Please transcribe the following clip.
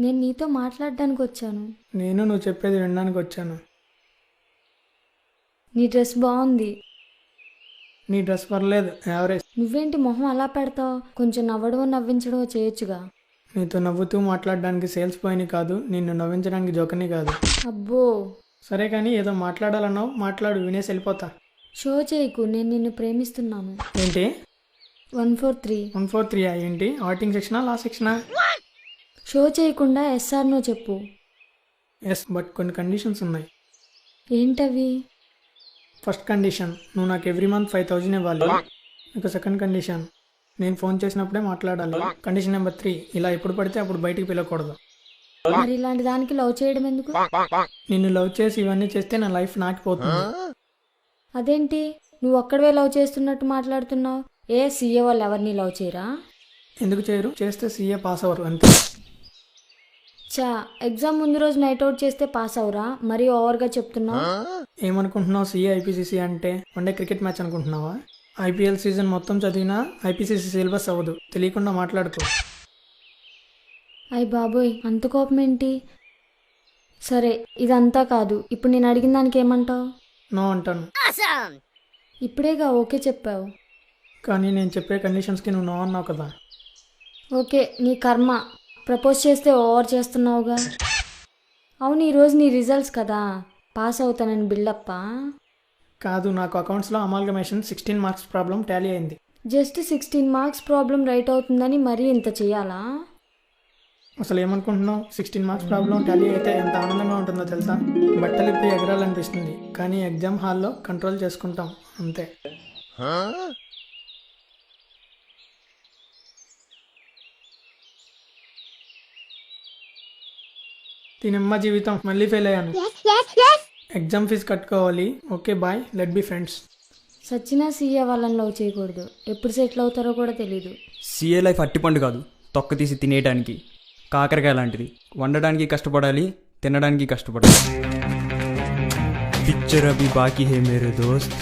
నేను నీతో మాట్లాడడానికి వచ్చాను. నేను నువ్వు చెప్పేది వినడానికి వచ్చాను. నీ డ్రెస్ బాగుంది. నీ డ్రెస్ పర్లేదు, యావరేజ్. నువ్వేంటి మొహం అలా పెడతావు? కొంచెం నవ్వడమో నవ్వించడమో చేయొచ్చుగా. నీతో నవ్వుతూ మాట్లాడడానికి సేల్స్ బాయ్ని కాదు, నిన్ను నవ్వించడానికి జోకర్ని కాదు. అబ్బో, సరే కానీ ఏదో మాట్లాడాలన్నావు, మాట్లాడు, వినేసి వెళ్ళిపోతా. షో చేయకు, నేను నిన్ను ప్రేమిస్తున్నాను. ఏంటి 143? 143 ఏంటి? ఆర్టింగ్ సెక్షనా, లాస్ట్ సెక్షనా? షో చేయకుండా ఎస్ఆర్ నో చెప్పు. ఎస్, బట్ కొన్ని కండిషన్స్ ఉన్నాయి. ఏంటవి? ఫస్ట్ కండిషన్, నువ్వు నాకు ఎవ్రీ మంత్ 5,000 ఇవ్వాలి. ఇక సెకండ్ కండిషన్, నేను ఫోన్ చేసినప్పుడే మాట్లాడాలి. కండిషన్ నెంబర్ 3, ఇలా ఎప్పుడు పడితే అప్పుడు బయటికి పిలవకూడదు. మరి ఇలాంటి దానికి లవ్ చేయడం ఎందుకు? నిన్ను లవ్ చేసి ఇవన్నీ చేస్తే నా లైఫ్ నాకిపోతుంది. అదేంటి నువ్వు ఒక్కడవే లవ్ చేస్తున్నట్టు మాట్లాడుతున్నావు? ఏ సీఏ వాళ్ళు ఎవరిని లవ్ చేయరా? ఎందుకు చేయరు? చేస్తే సీఏ పాస్ అవ్వరు అంతే. చా, ఎగ్జామ్ ముందు రోజు నైట్ అవుట్ చేస్తే పాస్ అవరా? మరీ ఓవర్గా చెప్తున్నావు. ఏమనుకుంటున్నావు? సీఏ ఐపీసీసీ అంటే వన్డే క్రికెట్ మ్యాచ్ అనుకుంటున్నావా? ఐపీఎల్ సీజన్ మొత్తం చదివినా ఐపీసీసీ సిలబస్ అవ్వదు. తెలియకుండా మాట్లాడుకో. అయ్య బాబోయ్, అంత కోపం ఏంటి? సరే, ఇదంతా కాదు. ఇప్పుడు నేను అడిగిన దానికి ఏమంటావు? నో అంటాను. ఇప్పుడేగా ఓకే చెప్పావు. కానీ నేను చెప్పే కండిషన్స్కి నువ్వు నో అన్నావు కదా. ఓకే, నీ కర్మ. ప్రపోజ్ చేస్తే ఓవర్ చేస్తున్నావుగా. అవును, ఈరోజు నీ రిజల్ట్స్ కదా, పాస్ అవుతానని బిల్డప్పా? కాదు, నాకు అకౌంట్స్లో అమాల్గమేషన్ 16 మార్క్స్ ప్రాబ్లం టాలీ అయింది. జస్ట్ 16 మార్క్స్ ప్రాబ్లం రైట్ అవుతుందని మరీ ఇంత చెయ్యాలా? అసలు ఏమనుకుంటున్నావు? 16 మార్క్స్ ప్రాబ్లం టాలీ అయితే ఎంత ఆనందంగా ఉంటుందో తెలుసా? బట్టలు ఇప్పి ఎగరాలనిపిస్తుంది, కానీ ఎగ్జామ్ హాల్లో కంట్రోల్ చేసుకుంటాం అంతే. దీనమ్మ జీవితం, మళ్ళీ ఫెయిల్ అయ్యాను. ఎగ్జామ్ ఫీజు కట్టుకోవాలి. Okay boy, let be friends. సచ్చినా సీఏ వాళ్ళని లవ్ చేయకూడదు. ఎప్పుడు సెటిల్ అవుతారో కూడా తెలీదు. సీఏ లైఫ్ అట్టిపండు కాదు, తొక్క తీసి తినేయడానికి. కాకరకాయ లాంటిది. వండడానికి కష్టపడాలి, తినడానికి కష్టపడాలి. పిక్చర్ అభి బాకీ హే మేరే దోస్త్.